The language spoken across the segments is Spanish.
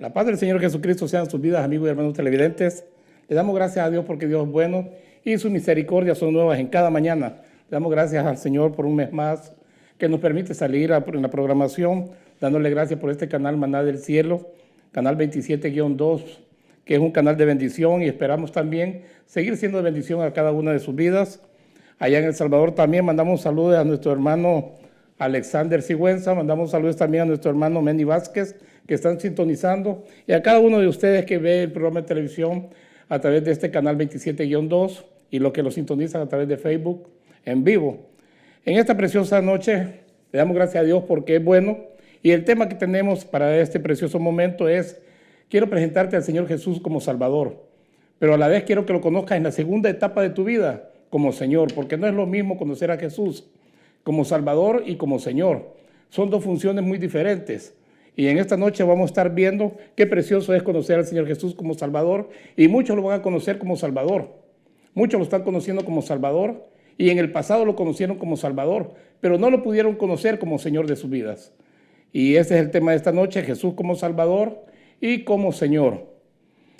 La paz del Señor Jesucristo sea en sus vidas, amigos y hermanos televidentes. Le damos gracias a Dios porque Dios es bueno y sus misericordias son nuevas en cada mañana. Le damos gracias al Señor por un mes más que nos permite salir en la programación, dándole gracias por este canal Maná del Cielo, canal 27-2, que es un canal de bendición y esperamos también seguir siendo de bendición a cada una de sus vidas. Allá en El Salvador también mandamos saludos a nuestro hermano Alexander Sigüenza, mandamos saludos también a nuestro hermano Mendy Vázquez, que están sintonizando, y a cada uno de ustedes que ve el programa de televisión a través de este canal 27-2 y los que lo sintonizan a través de Facebook en vivo. En esta preciosa noche le damos gracias a Dios porque es bueno, y el tema que tenemos para este precioso momento es: quiero presentarte al Señor Jesús como Salvador, pero a la vez quiero que lo conozcas en la segunda etapa de tu vida como Señor, porque no es lo mismo conocer a Jesús como Salvador y como Señor. Son dos funciones muy diferentes. Y en esta noche vamos a estar viendo qué precioso es conocer al Señor Jesús como Salvador, y muchos lo van a conocer como Salvador. Muchos lo están conociendo como Salvador, y en el pasado lo conocieron como Salvador, pero no lo pudieron conocer como Señor de sus vidas. Y ese es el tema de esta noche: Jesús como Salvador y como Señor.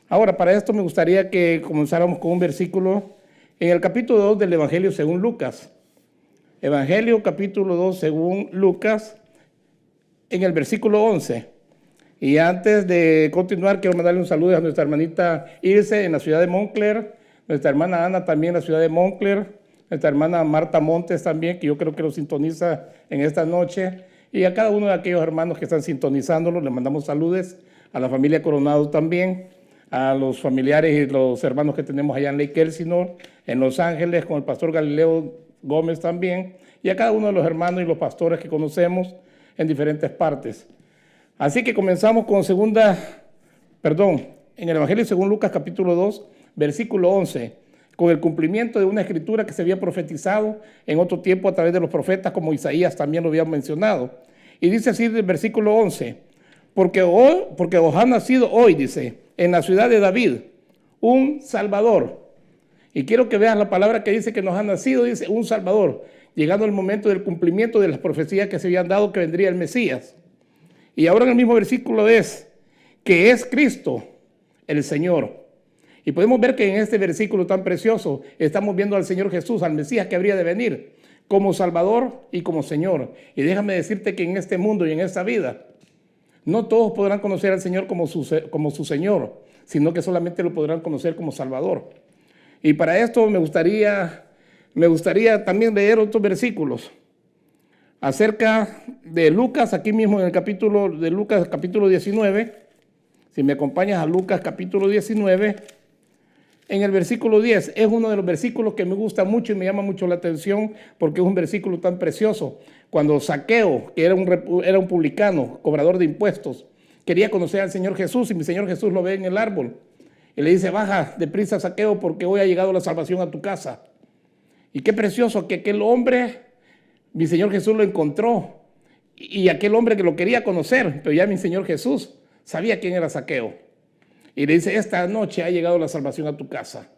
Ahora, para esto me gustaría que comenzáramos con un versículo en el capítulo 2 del Evangelio según Lucas. Evangelio capítulo 2 según Lucas, en el versículo 11. Y antes de continuar, quiero mandarle un saludo a nuestra hermanita Ilse en la ciudad de Montclair, nuestra hermana Ana también en la ciudad de Montclair, nuestra hermana Marta Montes también, que yo creo que lo sintoniza en esta noche, y a cada uno de aquellos hermanos que están sintonizándolo, les mandamos saludos, a la familia Coronado también, a los familiares y los hermanos que tenemos allá en Lake Elsinore, en Los Ángeles, con el pastor Galileo Gómez también, y a cada uno de los hermanos y los pastores que conocemos en diferentes partes. Así que comenzamos con en el Evangelio según Lucas capítulo 2, versículo 11, con el cumplimiento de una escritura que se había profetizado en otro tiempo a través de los profetas, como Isaías también lo había mencionado. Y dice así el versículo 11, porque os ha nacido hoy, dice, en la ciudad de David, un Salvador. Y quiero que veas la palabra que dice que nos ha nacido, dice un Salvador, llegando el momento del cumplimiento de las profecías que se habían dado que vendría el Mesías. Y ahora en el mismo versículo es que es Cristo el Señor. Y podemos ver que en este versículo tan precioso estamos viendo al Señor Jesús, al Mesías que habría de venir, como Salvador y como Señor. Y déjame decirte que en este mundo y en esta vida, no todos podrán conocer al Señor como su Señor, sino que solamente lo podrán conocer como Salvador. Y para esto me gustaría también leer otros versículos acerca de Lucas, aquí mismo en el capítulo de Lucas, capítulo 19. Si me acompañas a Lucas, capítulo 19, en el versículo 10, es uno de los versículos que me gusta mucho y me llama mucho la atención porque es un versículo tan precioso. Cuando Zaqueo, que era un publicano, cobrador de impuestos, quería conocer al Señor Jesús, y mi Señor Jesús lo ve en el árbol y le dice: baja deprisa, Zaqueo, porque hoy ha llegado la salvación a tu casa. Y qué precioso que aquel hombre, mi Señor Jesús lo encontró, y aquel hombre que lo quería conocer, pero ya mi Señor Jesús sabía quién era Zaqueo. Y le dice: esta noche ha llegado la salvación a tu casa.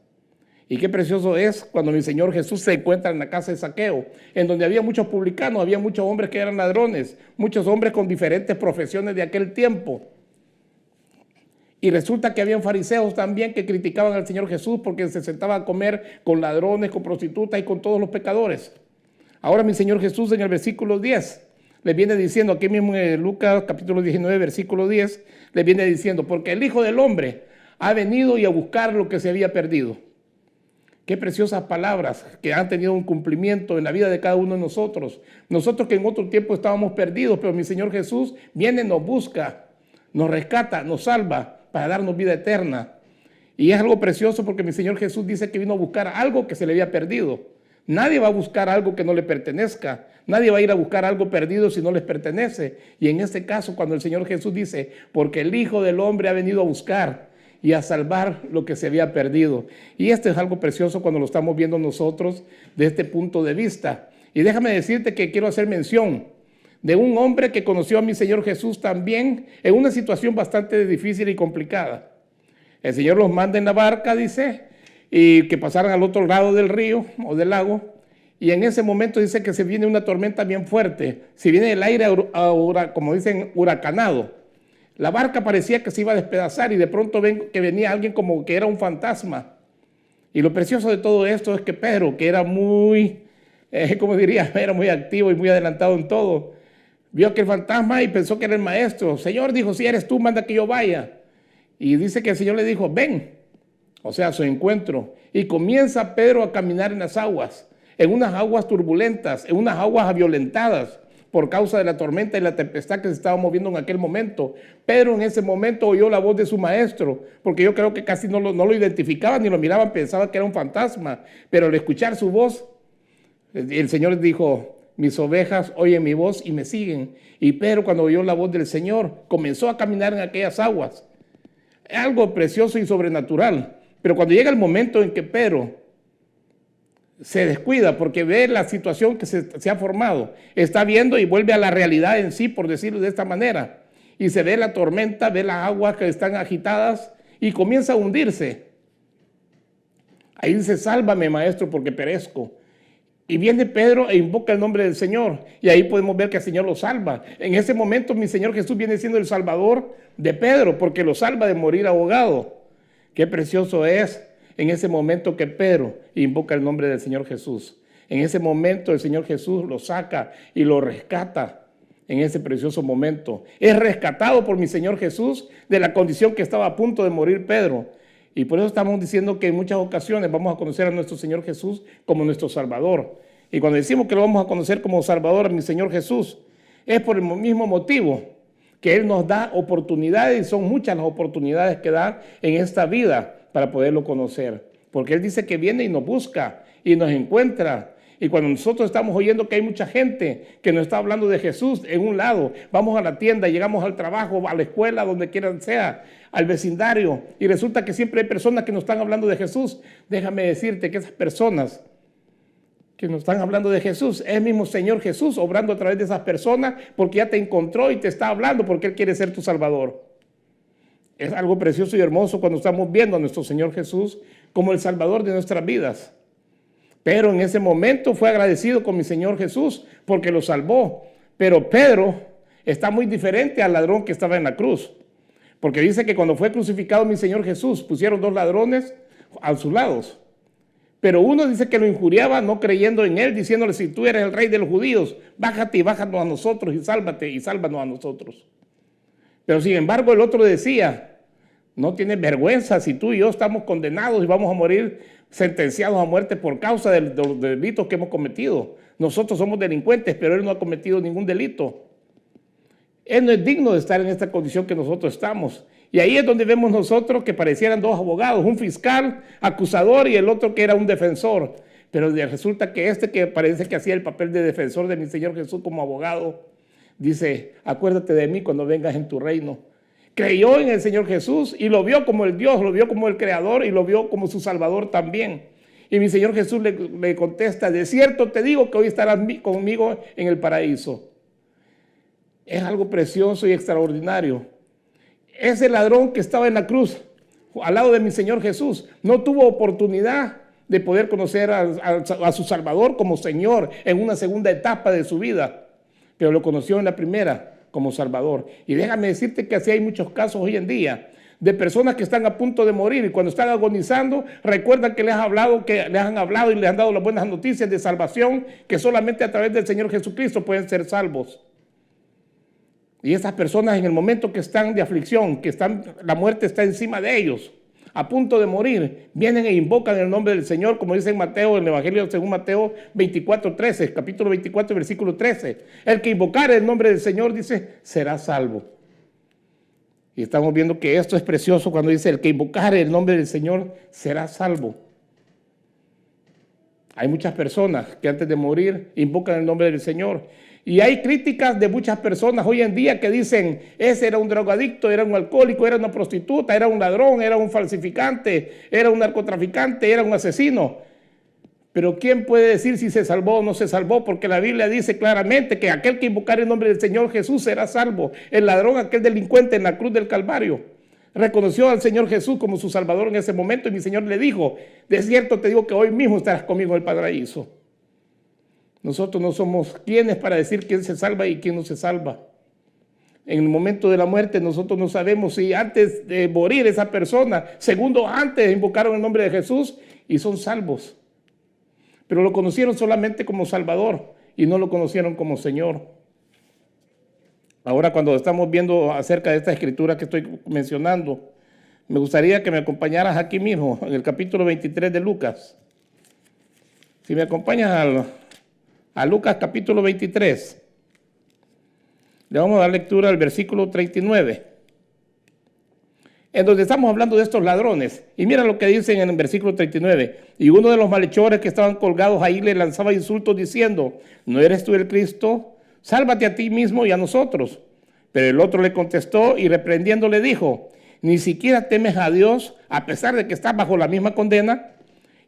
Y qué precioso es cuando mi Señor Jesús se encuentra en la casa de Zaqueo, en donde había muchos publicanos, había muchos hombres que eran ladrones, muchos hombres con diferentes profesiones de aquel tiempo. Y resulta que habían fariseos también que criticaban al Señor Jesús porque se sentaba a comer con ladrones, con prostitutas y con todos los pecadores. Ahora mi Señor Jesús en el versículo 10 les viene diciendo, aquí mismo en Lucas capítulo 19, versículo 10, les viene diciendo: porque el Hijo del Hombre ha venido y a buscar lo que se había perdido. Qué preciosas palabras que han tenido un cumplimiento en la vida de cada uno de nosotros. Nosotros que en otro tiempo estábamos perdidos, pero mi Señor Jesús viene, nos busca, nos rescata, nos salva para darnos vida eterna. Y es algo precioso porque mi Señor Jesús dice que vino a buscar algo que se le había perdido. Nadie va a buscar algo que no le pertenezca. Nadie va a ir a buscar algo perdido si no les pertenece. Y en este caso, cuando el Señor Jesús dice: porque el Hijo del Hombre ha venido a buscar y a salvar lo que se había perdido. Y esto es algo precioso cuando lo estamos viendo nosotros de este punto de vista. Y déjame decirte que quiero hacer mención de un hombre que conoció a mi Señor Jesús también en una situación bastante difícil y complicada. El Señor los manda en la barca, dice, y que pasaran al otro lado del río o del lago, y en ese momento dice que se viene una tormenta bien fuerte, se viene el aire, como dicen, huracanado. La barca parecía que se iba a despedazar y de pronto ven que venía alguien como que era un fantasma. Y lo precioso de todo esto es que Pedro, que era muy, como diría, era muy activo y muy adelantado en todo, vio aquel fantasma y pensó que era el maestro. Señor, dijo, si eres tú, manda que yo vaya. Y dice que el Señor le dijo, ven, o sea, a su encuentro. Y comienza Pedro a caminar en las aguas, en unas aguas turbulentas, en unas aguas violentadas, por causa de la tormenta y la tempestad que se estaba moviendo en aquel momento. Pedro en ese momento oyó la voz de su maestro, porque yo creo que casi no lo identificaban ni lo miraban, pensaba que era un fantasma, pero al escuchar su voz, el Señor dijo, mis ovejas oyen mi voz y me siguen. Y Pedro, cuando oyó la voz del Señor, comenzó a caminar en aquellas aguas. Es algo precioso y sobrenatural, pero cuando llega el momento en que Pedro se descuida porque ve la situación que se ha formado, está viendo y vuelve a la realidad en sí, por decirlo de esta manera, y se ve la tormenta, ve las aguas que están agitadas y comienza a hundirse. Ahí dice, sálvame, maestro, porque perezco. Y viene Pedro e invoca el nombre del Señor, y ahí podemos ver que el Señor lo salva. En ese momento mi Señor Jesús viene siendo el salvador de Pedro, porque lo salva de morir ahogado. Qué precioso es en ese momento que Pedro invoca el nombre del Señor Jesús. En ese momento el Señor Jesús lo saca y lo rescata en ese precioso momento. Es rescatado por mi Señor Jesús de la condición que estaba a punto de morir Pedro. Y por eso estamos diciendo que en muchas ocasiones vamos a conocer a nuestro Señor Jesús como nuestro Salvador. Y cuando decimos que lo vamos a conocer como Salvador a mi Señor Jesús, es por el mismo motivo que Él nos da oportunidades, y son muchas las oportunidades que da en esta vida para poderlo conocer. Porque Él dice que viene y nos busca y nos encuentra. Y cuando nosotros estamos oyendo que hay mucha gente que nos está hablando de Jesús en un lado, vamos a la tienda, llegamos al trabajo, a la escuela, donde quiera sea, al vecindario, y resulta que siempre hay personas que nos están hablando de Jesús. Déjame decirte que esas personas que nos están hablando de Jesús, es el mismo Señor Jesús obrando a través de esas personas, porque ya te encontró y te está hablando porque Él quiere ser tu Salvador. Es algo precioso y hermoso cuando estamos viendo a nuestro Señor Jesús como el Salvador de nuestras vidas. Pero en ese momento fue agradecido con mi Señor Jesús porque lo salvó. Pero Pedro está muy diferente al ladrón que estaba en la cruz. Porque dice que cuando fue crucificado mi Señor Jesús, pusieron dos ladrones a sus lados. Pero uno dice que lo injuriaba no creyendo en él, diciéndole, si tú eres el rey de los judíos, bájate y bájanos a nosotros y sálvate y sálvanos a nosotros. Pero sin embargo el otro decía, no tienes vergüenza si tú y yo estamos condenados y vamos a morir sentenciados a muerte por causa de los delitos que hemos cometido. Nosotros somos delincuentes, pero él no ha cometido ningún delito. Él no es digno de estar en esta condición que nosotros estamos. Y ahí es donde vemos nosotros que parecieran dos abogados, un fiscal acusador y el otro que era un defensor. Pero resulta que este que parece que hacía el papel de defensor de mi Señor Jesús como abogado, dice, acuérdate de mí cuando vengas en tu reino. Creyó en el Señor Jesús y lo vio como el Dios, lo vio como el Creador y lo vio como su Salvador también. Y mi Señor Jesús le contesta, de cierto te digo que hoy estarás conmigo en el paraíso. Es algo precioso y extraordinario. Ese ladrón que estaba en la cruz, al lado de mi Señor Jesús, no tuvo oportunidad de poder conocer a su Salvador como Señor en una segunda etapa de su vida, pero lo conoció en la primera como Salvador. Y déjame decirte que así hay muchos casos hoy en día de personas que están a punto de morir y cuando están agonizando recuerdan que les han hablado y les han dado las buenas noticias de salvación, que solamente a través del Señor Jesucristo pueden ser salvos. Y esas personas en el momento que están de aflicción, la muerte está encima de ellos, a punto de morir, vienen e invocan el nombre del Señor, como dice en Mateo, en el Evangelio según Mateo 24:13, capítulo 24, versículo 13. El que invocare el nombre del Señor, dice, será salvo. Y estamos viendo que esto es precioso cuando dice, el que invocare el nombre del Señor, será salvo. Hay muchas personas que antes de morir invocan el nombre del Señor. Y hay críticas de muchas personas hoy en día que dicen, ese era un drogadicto, era un alcohólico, era una prostituta, era un ladrón, era un falsificante, era un narcotraficante, era un asesino. Pero ¿quién puede decir si se salvó o no se salvó? Porque la Biblia dice claramente que aquel que invocar el nombre del Señor Jesús será salvo. El ladrón, aquel delincuente en la cruz del Calvario, reconoció al Señor Jesús como su Salvador en ese momento y mi Señor le dijo, de cierto te digo que hoy mismo estarás conmigo en el paraíso. Nosotros no somos quienes para decir quién se salva y quién no se salva. En el momento de la muerte nosotros no sabemos si antes de morir esa persona, segundos antes invocaron el nombre de Jesús y son salvos. Pero lo conocieron solamente como Salvador y no lo conocieron como Señor. Ahora, cuando estamos viendo acerca de esta escritura que estoy mencionando, me gustaría que me acompañaras aquí mismo, en el capítulo 23 de Lucas. Si me acompañas a Lucas capítulo 23, le vamos a dar lectura al versículo 39, en donde estamos hablando de estos ladrones. Y mira lo que dicen en el versículo 39. Y uno de los malhechores que estaban colgados ahí le lanzaba insultos diciendo: ¿no eres tú el Cristo? Sálvate a ti mismo y a nosotros. Pero el otro le contestó y reprendiendo le dijo: ¿ni siquiera temes a Dios a pesar de que estás bajo la misma condena?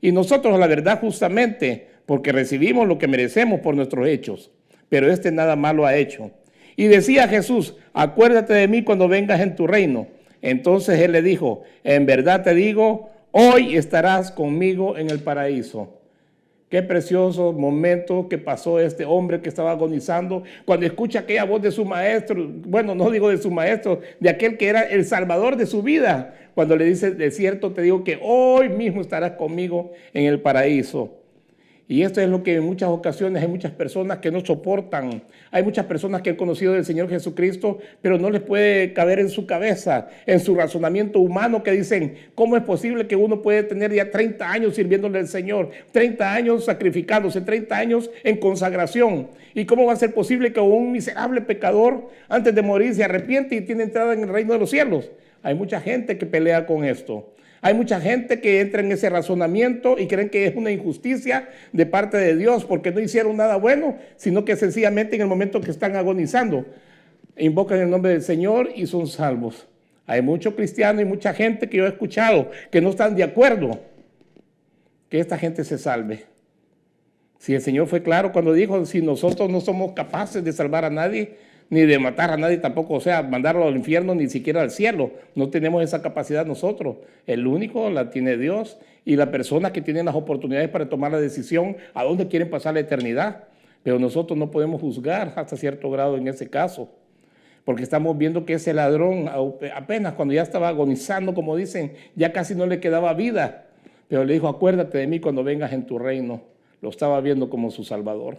Y nosotros, la verdad, justamente, porque recibimos lo que merecemos por nuestros hechos. Pero este nada malo ha hecho. Y decía Jesús: acuérdate de mí cuando vengas en tu reino. Entonces él le dijo: en verdad te digo, hoy estarás conmigo en el paraíso. Qué precioso momento que pasó este hombre que estaba agonizando cuando escucha aquella voz de su maestro. Bueno, no digo de su maestro, de aquel que era el salvador de su vida. Cuando le dice: de cierto te digo que hoy mismo estarás conmigo en el paraíso. Y esto es lo que en muchas ocasiones hay muchas personas que no soportan. Hay muchas personas que han conocido del Señor Jesucristo, pero no les puede caber en su cabeza, en su razonamiento humano, que dicen: ¿cómo es posible que uno puede tener ya 30 años sirviéndole al Señor? 30 años sacrificándose, 30 años en consagración. ¿Y cómo va a ser posible que un miserable pecador antes de morir se arrepiente y tiene entrada en el reino de los cielos? Hay mucha gente que pelea con esto. Hay mucha gente que entra en ese razonamiento y creen que es una injusticia de parte de Dios porque no hicieron nada bueno, sino que sencillamente en el momento que están agonizando, invocan el nombre del Señor y son salvos. Hay muchos cristianos y mucha gente que yo he escuchado que no están de acuerdo que esta gente se salve. Si el Señor fue claro cuando dijo: si nosotros no somos capaces de salvar a nadie, ni de matar a nadie tampoco, o sea, mandarlo al infierno, ni siquiera al cielo. No tenemos esa capacidad nosotros. El único la tiene Dios y las personas que tienen las oportunidades para tomar la decisión a dónde quieren pasar la eternidad. Pero nosotros no podemos juzgar hasta cierto grado en ese caso, porque estamos viendo que ese ladrón apenas cuando ya estaba agonizando, como dicen, ya casi no le quedaba vida, pero le dijo: acuérdate de mí cuando vengas en tu reino. Lo estaba viendo como su Salvador.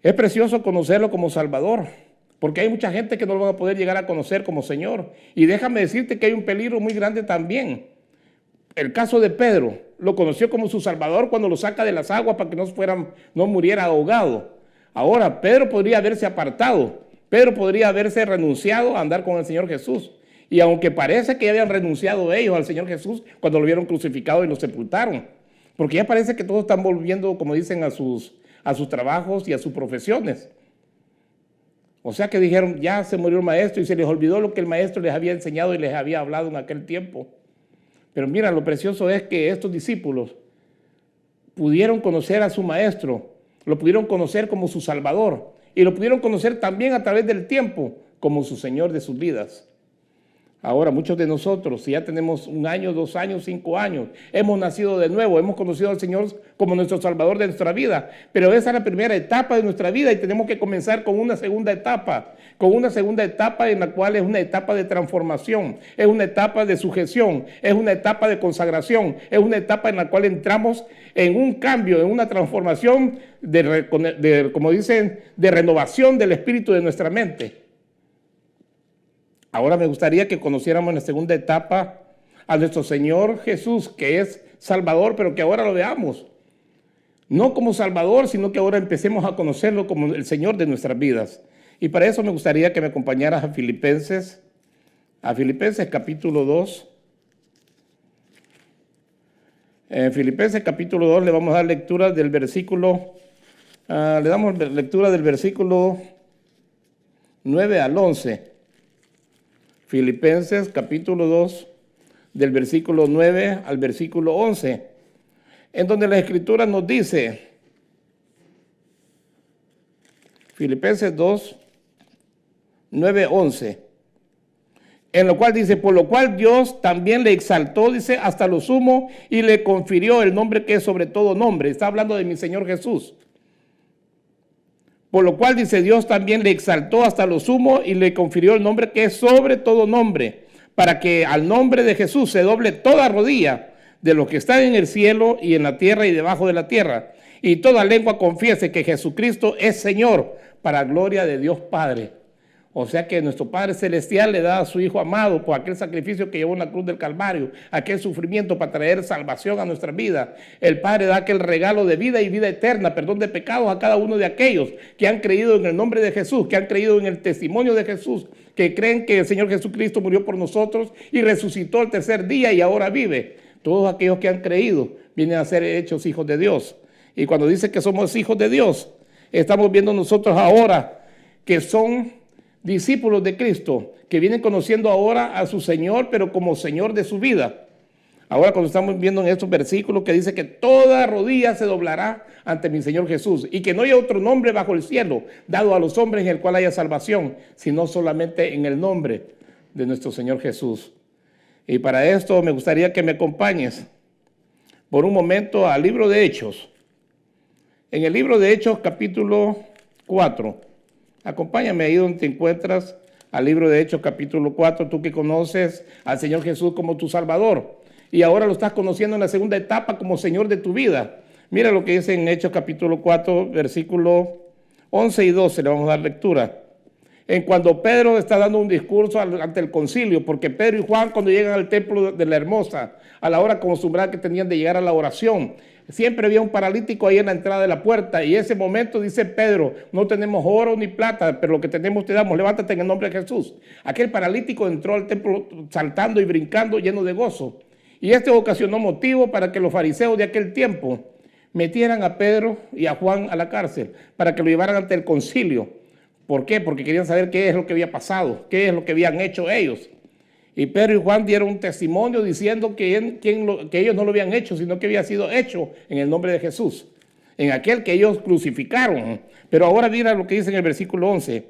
Es precioso conocerlo como Salvador, porque hay mucha gente que no lo van a poder llegar a conocer como Señor. Y déjame decirte que hay un peligro muy grande también. El caso de Pedro, lo conoció como su Salvador cuando lo saca de las aguas para que no muriera ahogado. Ahora, Pedro podría haberse apartado, Pedro podría haberse renunciado a andar con el Señor Jesús. Y aunque parece que habían renunciado ellos al Señor Jesús cuando lo vieron crucificado y lo sepultaron, porque ya parece que todos están volviendo, como dicen, a sus trabajos y a sus profesiones. O sea que dijeron: ya se murió el maestro, y se les olvidó lo que el maestro les había enseñado y les había hablado en aquel tiempo. Pero mira, lo precioso es que estos discípulos pudieron conocer a su maestro, lo pudieron conocer como su Salvador y lo pudieron conocer también a través del tiempo como su Señor de sus vidas. Ahora, muchos de nosotros, si ya tenemos 1 año, 2 años, 5 años, hemos nacido de nuevo, hemos conocido al Señor como nuestro Salvador de nuestra vida, pero esa es la primera etapa de nuestra vida y tenemos que comenzar con una segunda etapa en la cual es una etapa de transformación, es una etapa de sujeción, es una etapa de consagración, es una etapa en la cual entramos en un cambio, en una transformación como dicen, de renovación del espíritu de nuestra mente. Ahora me gustaría que conociéramos en la segunda etapa a nuestro Señor Jesús, que es Salvador, pero que ahora lo veamos. No como Salvador, sino que ahora empecemos a conocerlo como el Señor de nuestras vidas. Y para eso me gustaría que me acompañaras a Filipenses capítulo 2. En Filipenses capítulo 2 le vamos a dar lectura del versículo, le damos lectura del versículo 9 al 11. Filipenses capítulo 2, del versículo 9 al versículo 11, en donde la Escritura nos dice, Filipenses 2, 9, 11, en lo cual dice: por lo cual Dios también le exaltó, dice, hasta lo sumo, y le confirió el nombre que es sobre todo nombre. Está hablando de mi Señor Jesús. Por lo cual, dice, Dios también le exaltó hasta lo sumo y le confirió el nombre que es sobre todo nombre, para que al nombre de Jesús se doble toda rodilla de los que están en el cielo y en la tierra y debajo de la tierra, y toda lengua confiese que Jesucristo es Señor, para gloria de Dios Padre. O sea que nuestro Padre Celestial le da a su Hijo amado por aquel sacrificio que llevó en la cruz del Calvario, aquel sufrimiento para traer salvación a nuestra vida. El Padre da aquel regalo de vida y vida eterna, perdón de pecados a cada uno de aquellos que han creído en el nombre de Jesús, que han creído en el testimonio de Jesús, que creen que el Señor Jesucristo murió por nosotros y resucitó el tercer día y ahora vive. Todos aquellos que han creído vienen a ser hechos hijos de Dios. Y cuando dice que somos hijos de Dios, estamos viendo nosotros ahora que son discípulos de Cristo, que vienen conociendo ahora a su Señor, pero como Señor de su vida. Ahora cuando estamos viendo en estos versículos que dice que toda rodilla se doblará ante mi Señor Jesús y que no hay otro nombre bajo el cielo dado a los hombres en el cual haya salvación, sino solamente en el nombre de nuestro Señor Jesús. Y para esto me gustaría que me acompañes por un momento al libro de Hechos. En el libro de Hechos, capítulo 4. Acompáñame ahí donde te encuentras, al libro de Hechos, capítulo 4, tú que conoces al Señor Jesús como tu Salvador y ahora lo estás conociendo en la segunda etapa como Señor de tu vida. Mira lo que dice en Hechos, capítulo 4, versículos 11 y 12, le vamos a dar lectura. En cuando Pedro está dando un discurso ante el concilio, porque Pedro y Juan cuando llegan al templo de la Hermosa, a la hora acostumbrada que tenían de llegar a la oración, siempre había un paralítico ahí en la entrada de la puerta y en ese momento dice Pedro, no tenemos oro ni plata, pero lo que tenemos te damos, levántate en el nombre de Jesús. Aquel paralítico entró al templo saltando y brincando lleno de gozo y esto ocasionó motivo para que los fariseos de aquel tiempo metieran a Pedro y a Juan a la cárcel para que lo llevaran ante el concilio. ¿Por qué? Porque querían saber qué es lo que había pasado, qué es lo que habían hecho ellos. Y Pedro y Juan dieron un testimonio diciendo que ellos no lo habían hecho, sino que había sido hecho en el nombre de Jesús, en aquel que ellos crucificaron. Pero ahora mira lo que dice en el versículo 11.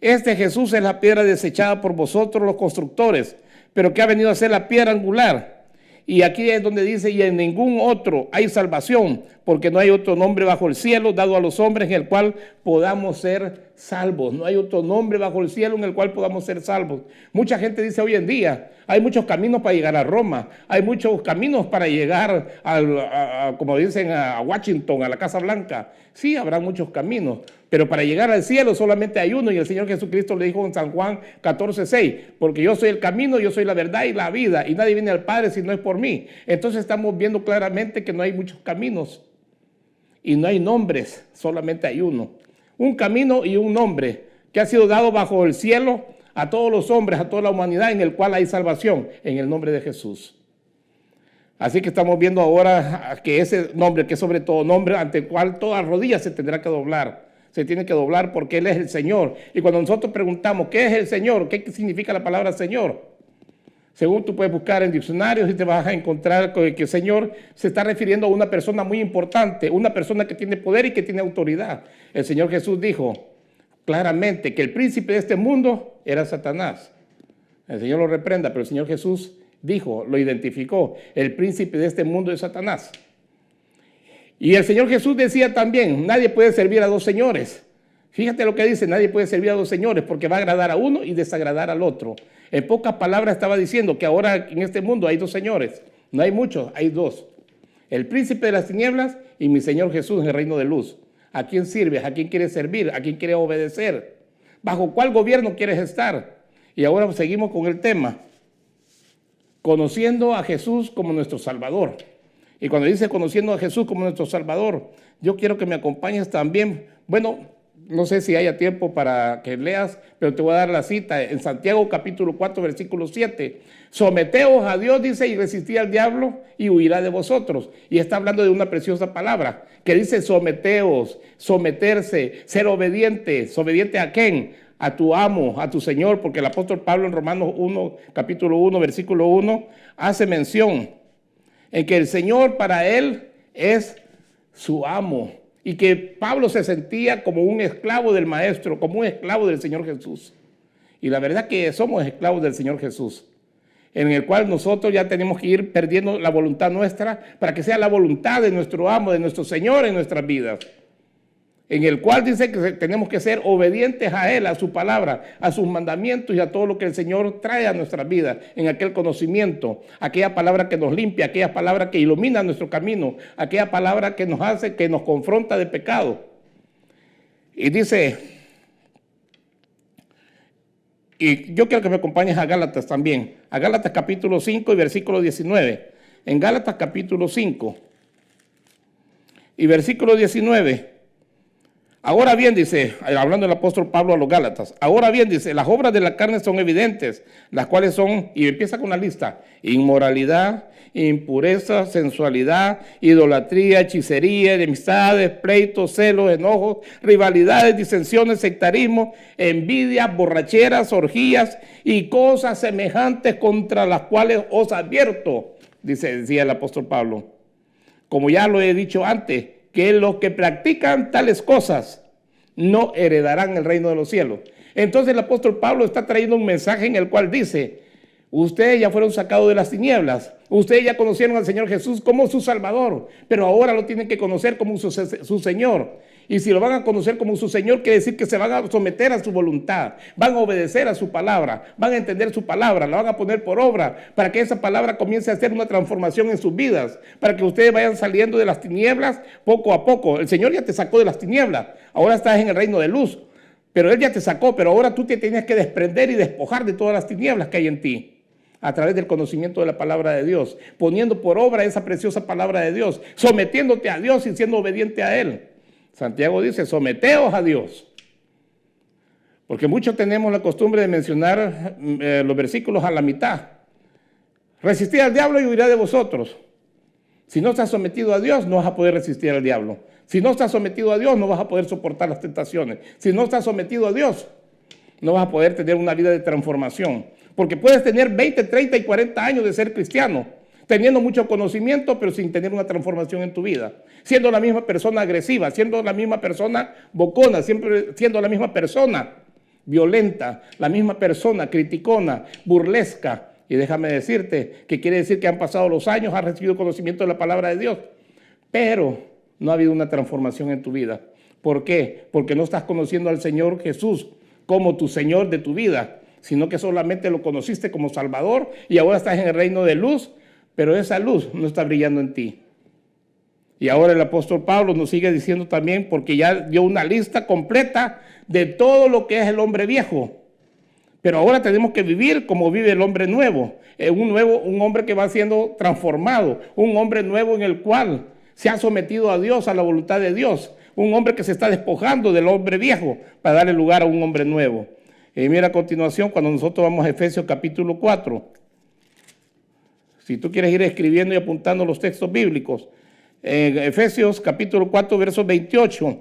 Este Jesús es la piedra desechada por vosotros los constructores, pero que ha venido a ser la piedra angular. Y aquí es donde dice, y en ningún otro hay salvación, porque no hay otro nombre bajo el cielo dado a los hombres en el cual podamos ser salvos. No hay otro nombre bajo el cielo en el cual podamos ser salvos. Mucha gente dice hoy en día, hay muchos caminos para llegar a Roma, hay muchos caminos para llegar, como dicen, a Washington, a la Casa Blanca. Sí, habrá muchos caminos, pero para llegar al cielo solamente hay uno, y el Señor Jesucristo le dijo en San Juan 14:6, porque yo soy el camino, yo soy la verdad y la vida, y nadie viene al Padre si no es por mí. Entonces estamos viendo claramente que no hay muchos caminos, y no hay nombres, solamente hay uno. Un camino y un nombre que ha sido dado bajo el cielo a todos los hombres, a toda la humanidad, en el cual hay salvación, en el nombre de Jesús. Así que estamos viendo ahora que ese nombre, que es sobre todo nombre, ante el cual toda rodilla se tendrá que doblar. Se tiene que doblar porque Él es el Señor. Y cuando nosotros preguntamos, ¿qué es el Señor? ¿Qué significa la palabra Señor? Según tú puedes buscar en diccionarios y te vas a encontrar que el Señor se está refiriendo a una persona muy importante, una persona que tiene poder y que tiene autoridad. El Señor Jesús dijo claramente que el príncipe de este mundo era Satanás. El Señor lo reprenda, pero el Señor Jesús dijo, lo identificó, el príncipe de este mundo es Satanás. Y el Señor Jesús decía también, nadie puede servir a dos señores. Fíjate lo que dice, nadie puede servir a dos señores porque va a agradar a uno y desagradar al otro. En pocas palabras estaba diciendo que ahora en este mundo hay dos señores. No hay muchos, hay dos. El príncipe de las tinieblas y mi Señor Jesús en el reino de luz. ¿A quién sirves? ¿A quién quieres servir? ¿A quién quieres obedecer? ¿Bajo cuál gobierno quieres estar? Y ahora seguimos con el tema. Conociendo a Jesús como nuestro Salvador. Y cuando dice conociendo a Jesús como nuestro Salvador, yo quiero que me acompañes también. Bueno, no sé si haya tiempo para que leas, pero te voy a dar la cita en Santiago capítulo 4, versículo 7. Someteos a Dios, dice, y resistid al diablo y huirá de vosotros. Y está hablando de una preciosa palabra que dice someteos, someterse, ser obediente. ¿Obediente a quién? A tu amo, a tu Señor, porque el apóstol Pablo en Romanos 1, capítulo 1, versículo 1, hace mención en que el Señor para él es su amo. Y que Pablo se sentía como un esclavo del Maestro, como un esclavo del Señor Jesús. Y la verdad que somos esclavos del Señor Jesús, en el cual nosotros ya tenemos que ir perdiendo la voluntad nuestra para que sea la voluntad de nuestro amo, de nuestro Señor en nuestras vidas. en el cual dice que tenemos que ser obedientes a Él, a su palabra, a sus mandamientos y a todo lo que el Señor trae a nuestras vidas, en aquel conocimiento, aquella palabra que nos limpia, aquella palabra que ilumina nuestro camino, aquella palabra que nos hace, que nos confronta de pecado. Y dice, y yo quiero que me acompañes a Gálatas también, a Gálatas capítulo 5 y versículo 19. En Gálatas capítulo 5 y versículo 19. Ahora bien, dice, hablando el apóstol Pablo a los Gálatas, ahora bien, dice, las obras de la carne son evidentes, las cuales son, y empieza con la lista, inmoralidad, impureza, sensualidad, idolatría, hechicería, enemistades, pleitos, celos, enojos, rivalidades, disensiones, sectarismo, envidias, borracheras, orgías y cosas semejantes contra las cuales os advierto, decía el apóstol Pablo. Como ya lo he dicho antes, que los que practican tales cosas no heredarán el reino de los cielos. Entonces el apóstol Pablo está trayendo un mensaje en el cual dice, ustedes ya fueron sacados de las tinieblas, ustedes ya conocieron al Señor Jesús como su Salvador, pero ahora lo tienen que conocer como su Señor. Y si lo van a conocer como su Señor, quiere decir que se van a someter a su voluntad, van a obedecer a su palabra, van a entender su palabra, la van a poner por obra, para que esa palabra comience a hacer una transformación en sus vidas, para que ustedes vayan saliendo de las tinieblas poco a poco. El Señor ya te sacó de las tinieblas, ahora estás en el reino de luz, pero Él ya te sacó, pero ahora tú te tienes que desprender y despojar de todas las tinieblas que hay en ti, a través del conocimiento de la palabra de Dios, poniendo por obra esa preciosa palabra de Dios, sometiéndote a Dios y siendo obediente a Él. Santiago dice, someteos a Dios. Porque muchos tenemos la costumbre de mencionar los versículos a la mitad. Resistid al diablo y huirá de vosotros. Si no estás sometido a Dios, no vas a poder resistir al diablo. Si no estás sometido a Dios, no vas a poder soportar las tentaciones. Si no estás sometido a Dios, no vas a poder tener una vida de transformación. Porque puedes tener 20, 30 y 40 años de ser cristiano, teniendo mucho conocimiento, pero sin tener una transformación en tu vida. Siendo la misma persona agresiva, siendo la misma persona bocona, siempre siendo la misma persona violenta, la misma persona criticona, burlesca. Y déjame decirte que quiere decir que han pasado los años, has recibido conocimiento de la palabra de Dios, pero no ha habido una transformación en tu vida. ¿Por qué? Porque no estás conociendo al Señor Jesús como tu Señor de tu vida, sino que solamente lo conociste como Salvador y ahora estás en el reino de luz, pero esa luz no está brillando en ti. Y ahora el apóstol Pablo nos sigue diciendo también, porque ya dio una lista completa de todo lo que es el hombre viejo. Pero ahora tenemos que vivir como vive el hombre nuevo. Un hombre que va siendo transformado, un hombre nuevo en el cual se ha sometido a Dios, a la voluntad de Dios. Un hombre que se está despojando del hombre viejo para darle lugar a un hombre nuevo. Y mira a continuación cuando nosotros vamos a Efesios capítulo 4. Si tú quieres ir escribiendo y apuntando los textos bíblicos, en Efesios capítulo 4, verso 28,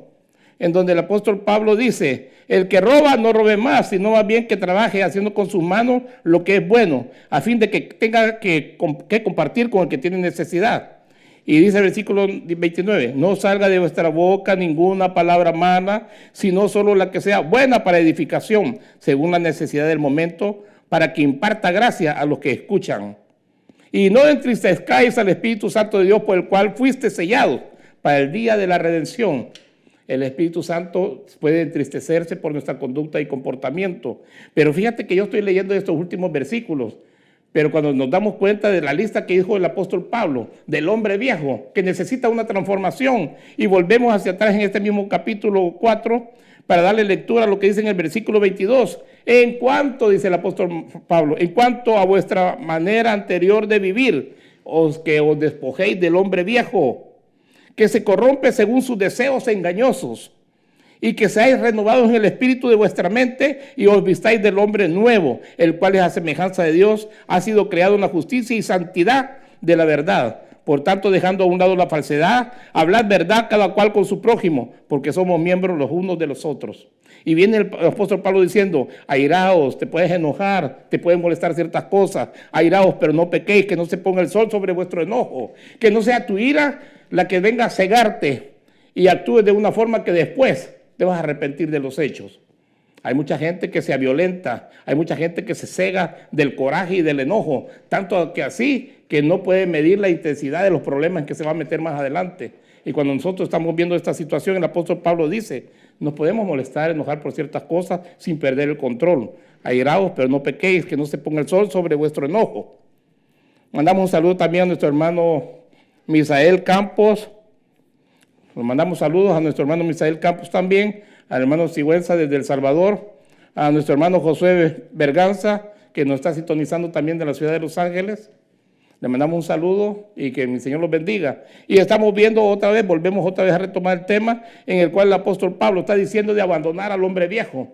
en donde el apóstol Pablo dice, el que roba no robe más, sino más bien que trabaje haciendo con sus manos lo que es bueno, a fin de que tenga que compartir con el que tiene necesidad. Y dice el versículo 29, no salga de vuestra boca ninguna palabra mala, sino solo la que sea buena para edificación, según la necesidad del momento, para que imparta gracia a los que escuchan. Y no entristezcáis al Espíritu Santo de Dios, por el cual fuiste sellados para el día de la redención. El Espíritu Santo puede entristecerse por nuestra conducta y comportamiento. Pero fíjate que yo estoy leyendo estos últimos versículos, pero cuando nos damos cuenta de la lista que dijo el apóstol Pablo, del hombre viejo, que necesita una transformación, y volvemos hacia atrás en este mismo capítulo 4, para darle lectura a lo que dice en el versículo 22. En cuanto, dice el apóstol Pablo, en cuanto a vuestra manera anterior de vivir, que os despojéis del hombre viejo, que se corrompe según sus deseos engañosos, y que seáis renovados en el espíritu de vuestra mente y os vistáis del hombre nuevo, el cual es a semejanza de Dios, ha sido creado en la justicia y santidad de la verdad. Por tanto, dejando a un lado la falsedad, hablad verdad cada cual con su prójimo, porque somos miembros los unos de los otros. Y viene el apóstol Pablo diciendo, airaos, te puedes enojar, te pueden molestar ciertas cosas, airaos, pero no pequéis, que no se ponga el sol sobre vuestro enojo, que no sea tu ira la que venga a cegarte y actúes de una forma que después te vas a arrepentir de los hechos. Hay mucha gente que se violenta, hay mucha gente que se cega del coraje y del enojo, tanto que así que no puede medir la intensidad de los problemas en que se va a meter más adelante. Y cuando nosotros estamos viendo esta situación, el apóstol Pablo dice, nos podemos molestar, enojar por ciertas cosas sin perder el control. Airaos, pero no pequéis, que no se ponga el sol sobre vuestro enojo. Mandamos un saludo también a nuestro hermano Misael Campos. Nos mandamos saludos a nuestro hermano Misael Campos también, al hermano Sigüenza desde El Salvador, a nuestro hermano Josué Berganza, que nos está sintonizando también de la ciudad de Los Ángeles. Le mandamos un saludo y que mi Señor los bendiga. Y estamos viendo otra vez, volvemos otra vez a retomar el tema en el cual el apóstol Pablo está diciendo de abandonar al hombre viejo.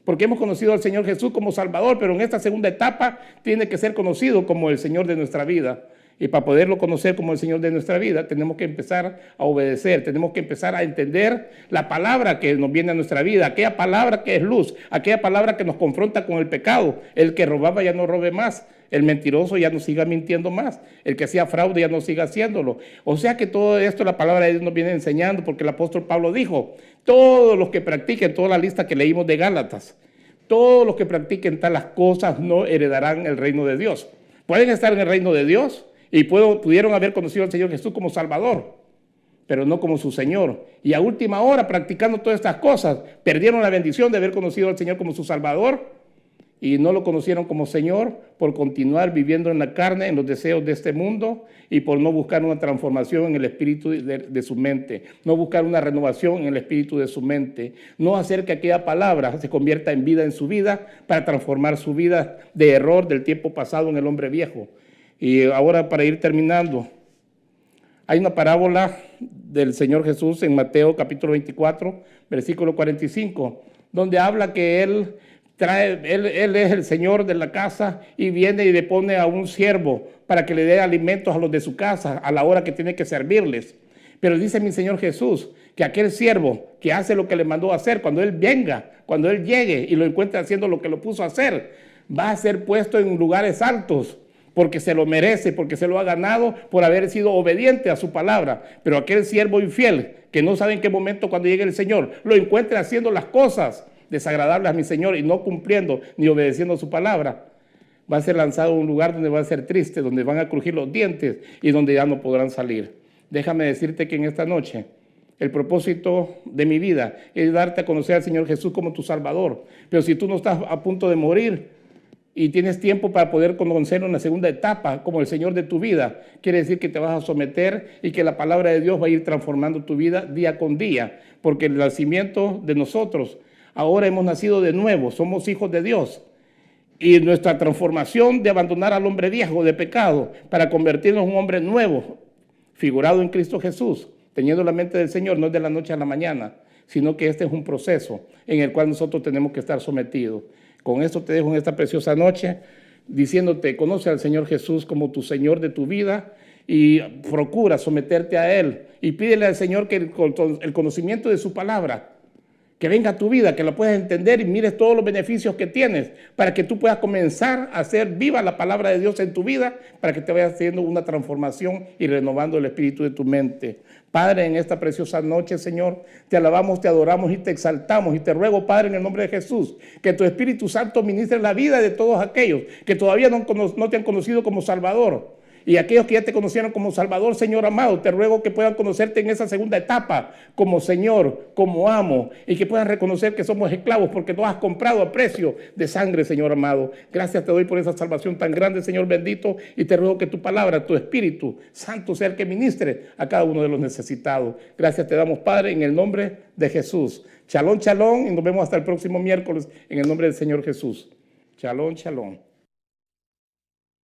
Porque hemos conocido al Señor Jesús como Salvador, pero en esta segunda etapa tiene que ser conocido como el Señor de nuestra vida. Y para poderlo conocer como el Señor de nuestra vida, tenemos que empezar a obedecer, tenemos que empezar a entender la palabra que nos viene a nuestra vida, aquella palabra que es luz, aquella palabra que nos confronta con el pecado. El que robaba ya no robe más, el mentiroso ya no siga mintiendo más, el que hacía fraude ya no siga haciéndolo. O sea que todo esto la palabra de Dios nos viene enseñando, porque el apóstol Pablo dijo, todos los que practiquen toda la lista que leímos de Gálatas, todos los que practiquen tales cosas no heredarán el reino de Dios. Pueden estar en el reino de Dios y pudieron haber conocido al Señor Jesús como Salvador, pero no como su Señor. Y a última hora, practicando todas estas cosas, perdieron la bendición de haber conocido al Señor como su Salvador y no lo conocieron como Señor por continuar viviendo en la carne, en los deseos de este mundo y por no buscar una transformación en el espíritu de su mente, no buscar una renovación en el espíritu de su mente, no hacer que aquella palabra se convierta en vida en su vida para transformar su vida de error del tiempo pasado en el hombre viejo. Y ahora, para ir terminando, hay una parábola del Señor Jesús en Mateo capítulo 24, versículo 45, donde habla que Él es el Señor de la casa y viene y le pone a un siervo para que le dé alimentos a los de su casa a la hora que tiene que servirles. Pero dice mi Señor Jesús que aquel siervo que hace lo que le mandó a hacer, cuando Él venga, cuando Él llegue y lo encuentre haciendo lo que lo puso a hacer, va a ser puesto en lugares altos, porque se lo merece, porque se lo ha ganado por haber sido obediente a su palabra. Pero aquel siervo infiel, que no sabe en qué momento cuando llegue el Señor, lo encuentre haciendo las cosas desagradables a mi Señor y no cumpliendo ni obedeciendo su palabra, va a ser lanzado a un lugar donde va a ser triste, donde van a crujir los dientes y donde ya no podrán salir. Déjame decirte que en esta noche el propósito de mi vida es darte a conocer al Señor Jesús como tu Salvador. Pero si tú no estás a punto de morir y tienes tiempo para poder conocerlo en la segunda etapa como el Señor de tu vida, quiere decir que te vas a someter y que la palabra de Dios va a ir transformando tu vida día con día, porque el nacimiento de nosotros, ahora hemos nacido de nuevo, somos hijos de Dios. Y nuestra transformación de abandonar al hombre viejo de pecado para convertirnos en un hombre nuevo, figurado en Cristo Jesús, teniendo la mente del Señor, no es de la noche a la mañana, sino que este es un proceso en el cual nosotros tenemos que estar sometidos. Con esto te dejo en esta preciosa noche, diciéndote, conoce al Señor Jesús como tu Señor de tu vida y procura someterte a Él. Y pídele al Señor que el conocimiento de su palabra, que venga a tu vida, que la puedas entender y mires todos los beneficios que tienes para que tú puedas comenzar a hacer viva la palabra de Dios en tu vida, para que te vaya haciendo una transformación y renovando el espíritu de tu mente. Padre, en esta preciosa noche, Señor, te alabamos, te adoramos y te exaltamos y te ruego, Padre, en el nombre de Jesús, que tu Espíritu Santo ministre la vida de todos aquellos que todavía no te han conocido como Salvador. Y aquellos que ya te conocieron como Salvador, Señor amado, te ruego que puedan conocerte en esa segunda etapa como Señor, como amo, y que puedan reconocer que somos esclavos porque nos has comprado a precio de sangre, Señor amado. Gracias te doy por esa salvación tan grande, Señor bendito, y te ruego que tu palabra, tu Espíritu Santo sea el que ministre a cada uno de los necesitados. Gracias te damos, Padre, en el nombre de Jesús. Shalom, shalom, y nos vemos hasta el próximo miércoles en el nombre del Señor Jesús. Shalom, shalom.